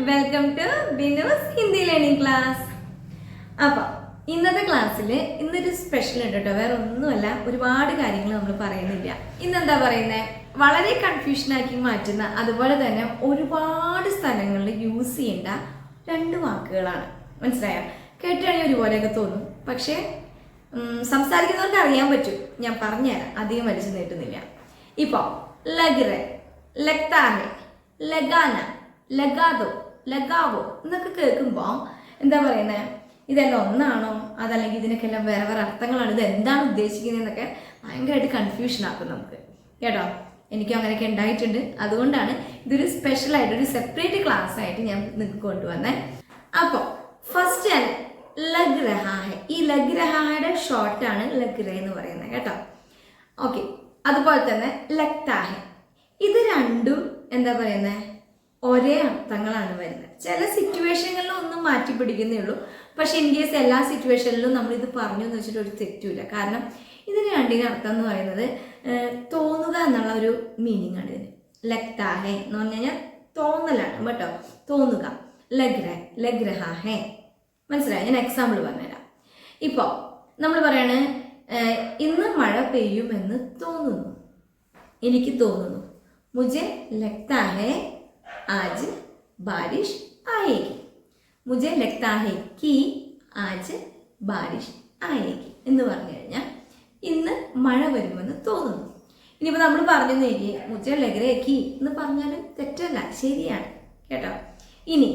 Welcome to Binu's Hindi learning class. അപ്പോൾ ഇന്നത്തെ ക്ലാസ്സിൽ ഇന്നൊരു സ്പെഷ്യൽ ഉണ്ട് കേട്ടോ. വേറെ ഒന്നുമല്ല, ഒരുപാട് കാര്യങ്ങൾ നമ്മൾ പറയുന്നില്ല. ഇന്നെന്താ പറയുന്നത്, വളരെ കൺഫ്യൂഷനാക്കി മാറ്റുന്ന, അതുപോലെ തന്നെ ഒരുപാട് സ്ഥലങ്ങളിൽ യൂസ് ചെയ്യേണ്ട രണ്ട് വാക്കുകളാണ്. മനസ്സിലായോ? കേട്ടാണെങ്കിൽ ഒരുപോലെയൊക്കെ തോന്നും, പക്ഷേ സംസാരിക്കുന്നവർക്ക് അറിയാൻ പറ്റും. ഞാൻ പറഞ്ഞുതരാം, അധികം വലിച്ചു നീട്ടുന്നില്ല. ഇപ്പോൾ ലഗ്രെ, ലഗ്താഹെ, ലഗാന, ലഗാദോ, ലഗാവോ എന്നൊക്കെ കേൾക്കുമ്പോൾ എന്താ പറയുന്നത്, ഇതെല്ലാം ഒന്നാണോ, അതല്ലെങ്കിൽ ഇതിനൊക്കെല്ലാം വേറെ വേറെ അർത്ഥങ്ങളാണ്, ഇത് എന്താണ് ഉദ്ദേശിക്കുന്നതെന്നൊക്കെ ഭയങ്കരമായിട്ട് കൺഫ്യൂഷൻ ആക്കും നമുക്ക് കേട്ടോ. എനിക്കും അങ്ങനെയൊക്കെ ഉണ്ടായിട്ടുണ്ട്. അതുകൊണ്ടാണ് ഇതൊരു സ്പെഷ്യലായിട്ട് ഒരു സെപ്പറേറ്റ് ക്ലാസ് ആയിട്ട് ഞാൻ നിങ്ങൾക്ക് കൊണ്ടുവന്നത്. അപ്പോൾ ഫസ്റ്റ് ഞാൻ ലഗ് രഹാ ഹെ, ഈ ലഗ് രഹായുടെ ഷോർട്ടാണ് ലഗ് റേ എന്ന് പറയുന്നത് കേട്ടോ. ഓക്കെ, അതുപോലെ തന്നെ ലഗ്താ ഹെ, ഇത് രണ്ടും എന്താ പറയുന്നത്, ഒരേ അർത്ഥങ്ങളാണ് വരുന്നത്. ചില സിറ്റുവേഷനുകളിൽ ഒന്നും മാറ്റി പിടിക്കുന്നേ ഉള്ളൂ. പക്ഷെ ഇൻ കേസ് എല്ലാ സിറ്റുവേഷനിലും നമ്മളിത് പറഞ്ഞു എന്ന് വെച്ചിട്ട് ഒരു തെറ്റുമില്ല. കാരണം ഇതിന് രണ്ടിൻ്റെ അർത്ഥം എന്ന് പറയുന്നത് തോന്നുക എന്നുള്ള ഒരു മീനിങ് ആണ് ഇതിന്. ലഗ്താ ഹെ എന്ന് പറഞ്ഞു കഴിഞ്ഞാൽ തോന്നലാണ് കേട്ടോ, തോന്നുക. ലഗ്രെ, ലഗ്രഹാ ഹെ, മനസ്സിലായി? ഞാൻ എക്സാമ്പിൾ പറഞ്ഞുതരാം. ഇപ്പോൾ നമ്മൾ പറയാണ്, ഇന്ന് മഴ പെയ്യുമെന്ന് തോന്നുന്നു, എനിക്ക് തോന്നുന്നു. മുझे लगता है आज बारिश आएगी. मुझे लगता है कि आज बारिश आएगी എന്ന് പറഞ്ഞു കഴിഞ്ഞാൽ ഇന്ന് മഴ വരുമെന്ന് തോന്നുന്നു. ഇനിയിപ്പോൾ നമ്മൾ പറഞ്ഞു നോക്കി മുझे लग रहा है कि എന്ന് പറഞ്ഞാലും തെറ്റല്ല, ശരിയാണ് കേട്ടോ. ഇനി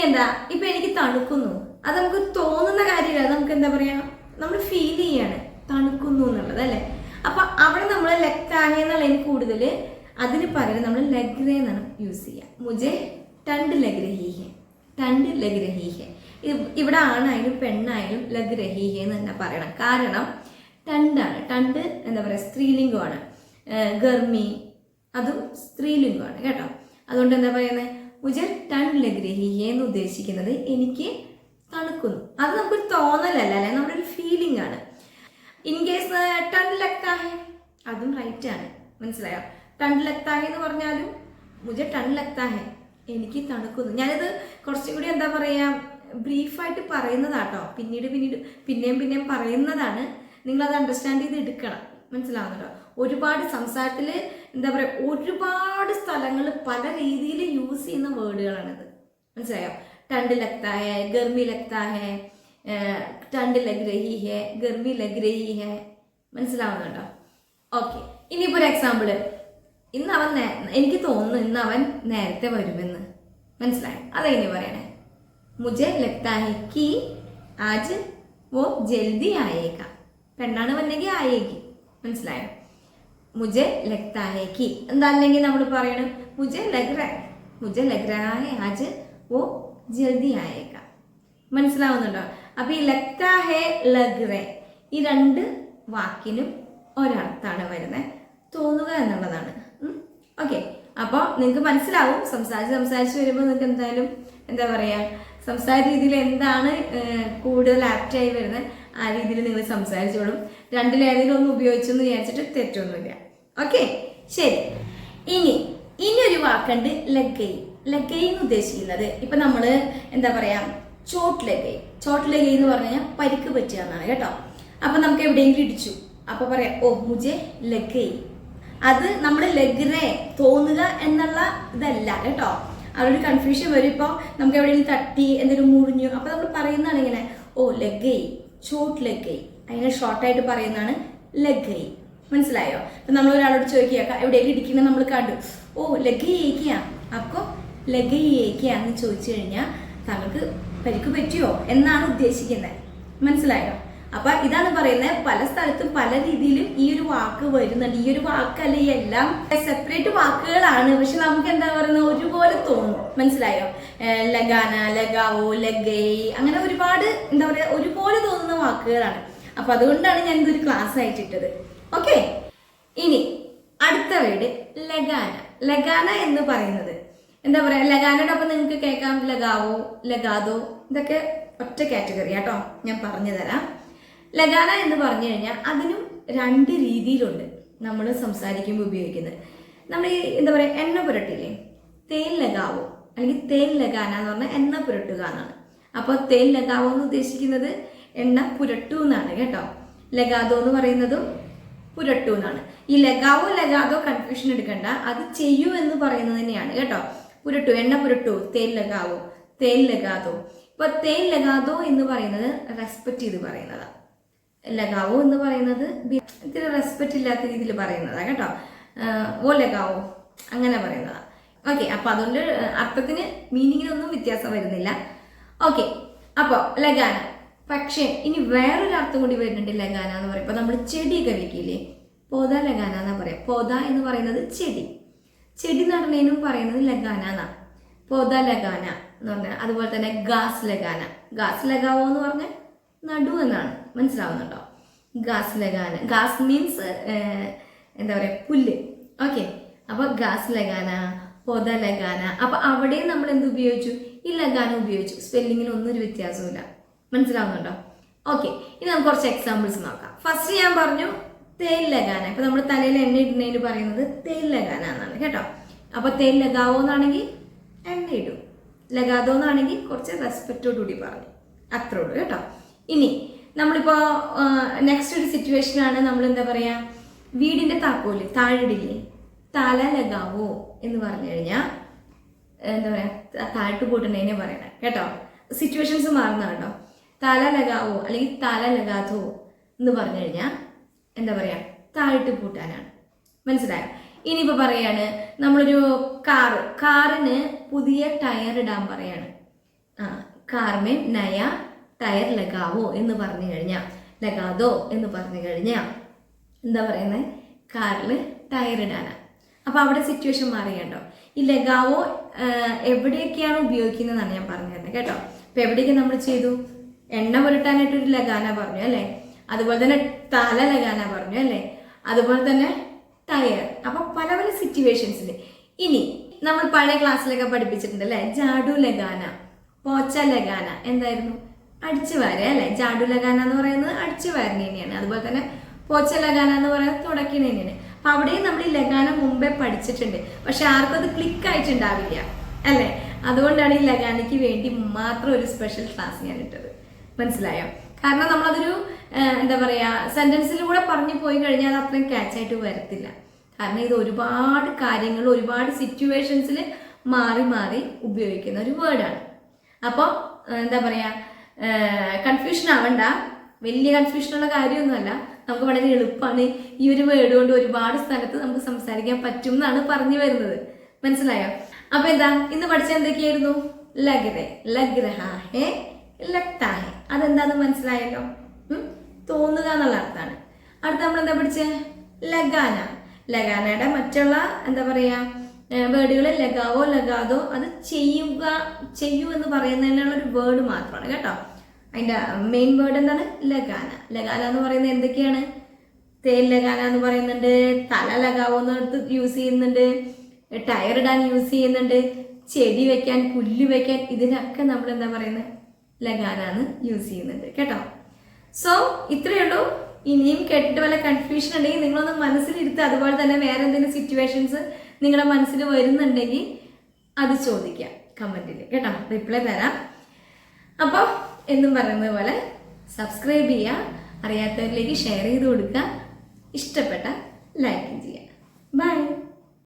എന്താ, ഇപ്പം എനിക്ക് തണുക്കുന്നു, അത് നമുക്ക് തോന്നുന്ന കാര്യമില്ല, നമുക്ക് എന്താ പറയുക, നമ്മൾ ഫീൽ ചെയ്യാണ് തണുക്കുന്നു എന്നുള്ളത് അല്ലേ. അപ്പം അവിടെ നമ്മൾ ലഗ്താഹെ എന്നുള്ളതിന് കൂടുതൽ അതിന് പകരം നമ്മൾ ലഗ്രെ എന്നാണ് യൂസ് ചെയ്യുക. മുझे ठंड लग रही है, ठंड लग रही है. ഇവിടെ ആണായാലും പെണ്ണായാലും ലഗ് രഹി ഹെ എന്ന് തന്നെ പറയണം. കാരണം ടണ്ടാണ്, ടണ്ട് എന്താ പറയുക, സ്ത്രീലിംഗമാണ്. ഗർമി അതും സ്ത്രീലിംഗമാണ് കേട്ടോ. അതുകൊണ്ട് എന്താ പറയുന്നത്, മുझे ठंड लग रही है എന്ന് ഉദ്ദേശിക്കുന്നത് എനിക്ക് തണുക്കുന്നു. അത് നമുക്കൊരു തോന്നലല്ല അല്ലേ, നമ്മുടെ ഒരു ഫീലിംഗ് ആണ്. ഇൻ കേസ് ठंड लगता है അതും റൈറ്റ് ആണ്, മനസ്സിലായോ? ठंड लगता है എന്ന് പറഞ്ഞാലും मुझे ठंड लगता है, എനിക്ക് തണുക്കുന്നു. ഞാനിത് കുറച്ചും കൂടി എന്താ പറയുക, ബ്രീഫായിട്ട് പറയുന്നതാട്ടോ. പിന്നെയും പറയുന്നതാണ്. നിങ്ങളത് അണ്ടർസ്റ്റാൻഡ് ചെയ്ത് എടുക്കണം, മനസ്സിലാവുന്നുണ്ടോ? ഒരുപാട് സംസാരത്തിൽ എന്താ പറയുക, ഒരുപാട് സ്ഥലങ്ങൾ പല രീതിയിൽ യൂസ് ചെയ്യുന്ന വേർഡുകളാണിത്, മനസ്സിലായോ? ठंड लगता है, गर्मी लगता है, ठंड लग रही है, गर्मी लग रही है, മനസ്സിലാവുന്നുണ്ടോ? ഓക്കെ, ഇനിയിപ്പോൾ ഒരു എക്സാമ്പിൾ. ഇന്ന് അവൻ എനിക്ക് തോന്നുന്നു ഇന്ന് അവൻ നേരത്തെ വരുമെന്ന്, മനസ്സിലായോ? അതെങ്ങനെ പറയണേ, മുझे लगता है कि आज वो जल्दी आएगा. പെണ്ണാണ് വന്നെങ്കിൽ ആയേക്ക്, മനസ്സിലായോ? मुझे लगता है कि എന്താണെങ്കിൽ നമ്മൾ പറയണം मुझे लग रहा है आज वो जल्दी आएगा. മനസ്സിലാവുന്നുണ്ടോ? അപ്പോൾ ഈ लगता है लग रहे ഈ രണ്ട് വാക്കിനും ഒരർത്ഥാണ് വരുന്നത്, തോന്നുക എന്നുള്ളതാണ്. ഓക്കെ, അപ്പോൾ നിങ്ങൾക്ക് മനസ്സിലാവും. സംസാരിച്ച് വരുമ്പോൾ നിങ്ങൾക്ക് എന്തായാലും എന്താ പറയുക, സംസാര രീതിയിൽ എന്താണ് കൂടുതൽ ആപ്റ്റായി വരുന്നത് ആ രീതിയിൽ നിങ്ങൾ സംസാരിച്ചോളും. രണ്ടിലേതെങ്കിലും ഒന്ന് ഉപയോഗിച്ചെന്ന് വിചാരിച്ചിട്ട് തെറ്റൊന്നുമില്ല. ഓക്കെ, ശരി. ഇനി ഒരു വാക്കുണ്ട് ലഗൈ. ലഗൈ എന്ന് ഉദ്ദേശിക്കുന്നത് ഇപ്പം നമ്മൾ എന്താ പറയുക, ചോട്ട് ലഗൈ എന്ന് പറഞ്ഞു കഴിഞ്ഞാൽ പരിക്ക് പറ്റുക എന്നാണ് കേട്ടോ. അപ്പം നമുക്ക് എവിടെയെങ്കിലും ഇടിച്ചു, അപ്പോൾ പറയാം ഓ മുझे ലഗൈ. അത് നമ്മൾ ലഗ്രെ തോന്നുക എന്നുള്ള ഇതല്ല കേട്ടോ. അതൊരു കൺഫ്യൂഷൻ വരും. ഇപ്പോൾ നമുക്ക് എവിടെയെങ്കിലും തട്ടി എന്തെങ്കിലും മുറിഞ്ഞു, അപ്പോൾ നമ്മൾ പറയുന്നതാണ് ഇങ്ങനെ ഓ ലഗൈ, ചോട്ട് ലഗൈ. അതിനെ ഷോർട്ടായിട്ട് പറയുന്നതാണ് ലഗൈ, മനസ്സിലായോ? അപ്പം നമ്മൾ ഒരാളോട് ചോദിക്കുക എവിടെയെങ്കിലും ഇടിക്കുന്നത് നമ്മൾ കണ്ടു, ഓ ലഗൈ ഏക്കിയാ, അപ്പോൾ ലഗൈ ഏക്കിയാന്ന് ചോദിച്ചു കഴിഞ്ഞാൽ താങ്കൾക്ക് പരിക്ക് പറ്റിയോ എന്നാണ് ഉദ്ദേശിക്കുന്നത്, മനസ്സിലായോ? അപ്പൊ ഇതാണ് പറയുന്നത്. പല സ്ഥലത്തും പല രീതിയിലും ഈ ഒരു വാക്ക് വരുന്നുണ്ട്. ഈ ഒരു വാക്കല്ല, ഈ എല്ലാം സെപ്പറേറ്റ് വാക്കുകളാണ്, പക്ഷെ നമുക്ക് എന്താ പറയുന്നത് ഒരുപോലെ തോന്നും, മനസ്സിലായോ? ലഗാന, ലഗാവോ, ലഗൈ, അങ്ങനെ ഒരുപാട് എന്താ പറയുക ഒരുപോലെ തോന്നുന്ന വാക്കുകളാണ്. അപ്പൊ അതുകൊണ്ടാണ് ഞാൻ ഇതൊരു ക്ലാസ് ആയിട്ട് ഇട്ടത്. ഓക്കെ, ഇനി അടുത്ത വേർഡ് ലഗാന. ലഗാന എന്ന് പറയുന്നത് എന്താ പറയാ, ലഗാനയുടെ ഒപ്പം നിങ്ങൾക്ക് കേൾക്കാം ലഗാവോ, ലഗാദോ, ഇതൊക്കെ ഒറ്റ കാറ്റഗറി ആട്ടോ. ഞാൻ പറഞ്ഞു തരാം. ലഗാന എന്ന് പറഞ്ഞു കഴിഞ്ഞാൽ അതിനും രണ്ട് രീതിയിലുണ്ട് നമ്മൾ സംസാരിക്കുമ്പോൾ ഉപയോഗിക്കുന്നത്. നമ്മൾ ഈ എന്താ പറയുക, എണ്ണ പുരട്ടില്ലേ, തേൻ ലഗാവോ അല്ലെങ്കിൽ തേൻ ലഗാന എന്ന് പറഞ്ഞാൽ എണ്ണ പുരട്ടുക എന്നാണ്. അപ്പോൾ തേൻ ലഗാവോ എന്ന് ഉദ്ദേശിക്കുന്നത് എണ്ണ പുരട്ടു എന്നാണ് കേട്ടോ. ലഗാദോ എന്ന് പറയുന്നതും പുരട്ടു എന്നാണ്. ഈ ലഗാവോ ലഗാദോ കൺഫ്യൂഷൻ എടുക്കണ്ട, അത് ചെയ്യൂ എന്ന് പറയുന്നത് തന്നെയാണ് കേട്ടോ. പുരട്ടു, എണ്ണ പുരട്ടു, തേൻ ലഗാവോ, തേൻ ലഗാദോ. ഇപ്പൊ തേൻ ലഗാദോ എന്ന് പറയുന്നത് റെസ്പെക്ട് ചെയ്ത് പറയുന്നതാണ്. ലഗാവോ എന്ന് പറയുന്നത് ഇത്തിരി റെസ്പെക്റ്റ് ഇല്ലാത്ത രീതിയിൽ പറയുന്നതാണ് കേട്ടോ. ഓ ലഗാവോ അങ്ങനെ പറയുന്നതാണ്. ഓക്കെ, അപ്പൊ അതുകൊണ്ട് അർത്ഥത്തിന് മീനിങ്ങിനൊന്നും വ്യത്യാസം വരുന്നില്ല. ഓക്കെ, അപ്പോൾ ലഗാന. പക്ഷേ ഇനി വേറൊരു അർത്ഥം കൂടി വരുന്നുണ്ട് ലഗാന എന്ന് പറയുമ്പോൾ. നമ്മൾ ചെടിയൊക്കെ വെക്കില്ലേ, പോത ലഗാന എന്നാ പറയാം. പോത എന്ന് പറയുന്നത് ചെടി, ചെടി നടണേനും പറയുന്നത് ലഗാന എന്നാണ്. പോത ലഗാന എന്ന് പറഞ്ഞാൽ. അതുപോലെ തന്നെ ഗാസ് ലഗാന. ഗാസ് ലഗാവോ എന്ന് പറഞ്ഞാൽ നടു എന്നാണ്, മനസ്സിലാവുന്നുണ്ടോ? ഗാസ് ലഗാന, ഗാസ് മീൻസ് എന്താ പറയുക, പുല്ല്. ഓക്കെ, അപ്പോൾ ഗാസ് ലഗാന, പോത ലഗാന. അപ്പൊ അവിടെയും നമ്മൾ എന്ത് ഉപയോഗിച്ചു? ഈ ലഗാന ഉപയോഗിച്ചു. സ്പെല്ലിങ്ങിന് ഒന്നും ഒരു വ്യത്യാസമില്ല, മനസ്സിലാവുന്നുണ്ടോ? ഓക്കെ, ഇനി നമുക്ക് കുറച്ച് എക്സാമ്പിൾസ് നോക്കാം. ഫസ്റ്റ് ഞാൻ പറഞ്ഞു തേൻ ലഗാന. ഇപ്പൊ നമ്മൾ തലയിൽ എണ്ണ ഇടുന്നതിന് പറയുന്നത് തേൻ ലഗാന എന്നാണ് കേട്ടോ. അപ്പൊ തേൻ ലഗാവോ എന്നാണെങ്കിൽ എണ്ണ ഇടും, ലഗാദോ എന്നാണെങ്കിൽ കുറച്ച് റെസ്പെക്റ്റോടുകൂടി പറഞ്ഞു, അത്രേ ഉള്ളൂ കേട്ടോ. ഇനി നമ്മളിപ്പോ നെക്സ്റ്റ് ഒരു സിറ്റുവേഷൻ ആണ്. നമ്മൾ എന്താ പറയാ, വീടിന്റെ താക്കോല് താഴിടില്ലേ, താല ലഗാവോ എന്ന് പറഞ്ഞു കഴിഞ്ഞാൽ എന്താ പറയാ, താഴ്ത്തു കൂട്ടുന്നതിനെ പറയണേ കേട്ടോ. സിറ്റുവേഷൻസ് മാറുന്ന കേട്ടോ. താല ലഗാവോ അല്ലെങ്കിൽ താല ലഗാതോ എന്ന് പറഞ്ഞു കഴിഞ്ഞാൽ എന്താ പറയാ, താഴ്ത്തു പൂട്ടാനാണ്, മനസ്സിലായോ? ഇനിയിപ്പോ പറയാണ് നമ്മളൊരു കാറിന് പുതിയ ടയർ ഇടാൻ പറയാണ്. കാർമേ നയ ടയർ ലഗാവോ എന്ന് പറഞ്ഞു കഴിഞ്ഞാൽ, ലഗാദോ എന്ന് പറഞ്ഞു കഴിഞ്ഞാൽ എന്താ പറയുന്നത്, കാറിൽ ടയർ ഇടാനാണ്. അപ്പൊ അവിടെ സിറ്റുവേഷൻ മാറിയല്ലോ. ഈ ലഗാവോ എവിടെയൊക്കെയാണ് ഉപയോഗിക്കുന്നതെന്നാണ് ഞാൻ പറഞ്ഞത് കേട്ടോ. അപ്പൊ എവിടെയൊക്കെ നമ്മൾ ചെയ്തു? എണ്ണ പുരട്ടാനായിട്ട് ഒരു ലഗാന പറഞ്ഞു അല്ലേ, അതുപോലെ തന്നെ തല ലഗാന പറഞ്ഞു അല്ലേ, അതുപോലെ തന്നെ ടയർ. അപ്പൊ പല പല സിറ്റുവേഷൻസിൽ. ഇനി നമ്മൾ പഴയ ക്ലാസ്സിലൊക്കെ പഠിപ്പിച്ചിട്ടുണ്ട് അല്ലെ, ജാഡു ലഗാന, പോച്ച ലഗാന. എന്തായിരുന്നു? അടിച്ചു വാര അല്ലെ. ജാഡു ലഗാന എന്ന് പറയുന്നത് അടിച്ചു വാരുന്ന തന്നെയാണ്. അതുപോലെ തന്നെ പോച്ച ലഗാന എന്ന് പറയുന്നത് തുടക്കുന്ന തന്നെയാണ്. അപ്പൊ അവിടെയും നമ്മൾ ഈ ലഗാന മുമ്പേ പഠിച്ചിട്ടുണ്ട്, പക്ഷെ ആർക്കും അത് ക്ലിക്ക് ആയിട്ടുണ്ടാവില്ല അല്ലെ. അതുകൊണ്ടാണ് ഈ ലഗാനയ്ക്ക് വേണ്ടി മാത്രം ഒരു സ്പെഷ്യൽ ക്ലാസ് ഞാൻ ഇട്ടത്, മനസ്സിലായോ? കാരണം നമ്മളതൊരു എന്താ പറയാ, സെന്റൻസിലൂടെ പറഞ്ഞു പോയി കഴിഞ്ഞാൽ അത് അത്രയും ക്യാച്ചായിട്ട് വരത്തില്ല. കാരണം ഇത് ഒരുപാട് കാര്യങ്ങൾ ഒരുപാട് സിറ്റുവേഷൻസിൽ മാറി മാറി ഉപയോഗിക്കുന്ന ഒരു വേർഡാണ്. അപ്പോൾ എന്താ പറയാ, കൺഫ്യൂഷൻ ആവണ്ട, വലിയ കൺഫ്യൂഷനുള്ള കാര്യമൊന്നുമല്ല. നമുക്ക് വളരെ എളുപ്പമാണ്. ഈ ഒരു വേർഡ് കൊണ്ട് ഒരുപാട് സ്ഥലത്ത് നമുക്ക് സംസാരിക്കാൻ പറ്റും എന്നാണ് പറഞ്ഞു വരുന്നത്, മനസ്സിലായോ? അപ്പൊ എന്താ ഇന്ന് പഠിച്ച എന്തൊക്കെയായിരുന്നു? ലഗ്രെ, ലഗ്രഹ ഹേ, ലഗ്താ ഹേ. അതെന്താന്ന് മനസ്സിലായല്ലോ. തോന്നുക എന്നുള്ള അർത്ഥമാണ്. അടുത്ത നമ്മൾ എന്താ പഠിച്ചേ? ലഗാന. ലഗാനയുടെ മറ്റുള്ള എന്താ പറയാ വേർഡുകൾ ലഗാവോ ലഗാദോ, അത് ചെയ്യുക, ചെയ്യൂ എന്ന് പറയുന്നതിനുള്ള ഒരു വേർഡ് മാത്രമാണ് കേട്ടോ. അതിന്റെ മെയിൻ വേർഡ് എന്താണ്? ലഗാന. ലഗാന എന്ന് പറയുന്നത് എന്തൊക്കെയാണ്? തേൻ ലഗാന എന്ന് പറയുന്നുണ്ട്, തല ലഗാവോ എന്ന് യൂസ് ചെയ്യുന്നുണ്ട്, ടയർ ഇടാൻ യൂസ് ചെയ്യുന്നുണ്ട്, ചെടി വെക്കാൻ, പുല്ല് വെക്കാൻ, ഇതിനൊക്കെ നമ്മൾ എന്താ പറയുന്നത്? ലഗാന എന്ന് യൂസ് ചെയ്യുന്നുണ്ട് കേട്ടോ. സോ ഇത്രയേ ഉള്ളൂ. ഇനിയും കേട്ടിട്ട് വല്ല കൺഫ്യൂഷൻ ഉണ്ടെങ്കിൽ നിങ്ങളൊന്ന് മനസ്സിലിരുത്തുക. അതുപോലെ തന്നെ വേറെ എന്തെങ്കിലും സിറ്റുവേഷൻസ് നിങ്ങളുടെ മനസ്സിൽ വരുന്നുണ്ടെങ്കിൽ അത് ചോദിക്കാം കമന്റിൽ കേട്ടോ, റിപ്ലൈ തരാം. അപ്പോൾ എന്നും പറയുന്നത് പോലെ സബ്സ്ക്രൈബ് ചെയ്യുക, അറിയാത്തവരിലേക്ക് ഷെയർ ചെയ്ത് കൊടുക്കുക, ഇഷ്ടപ്പെട്ട ലൈക്ക് ചെയ്യുക. ബൈ.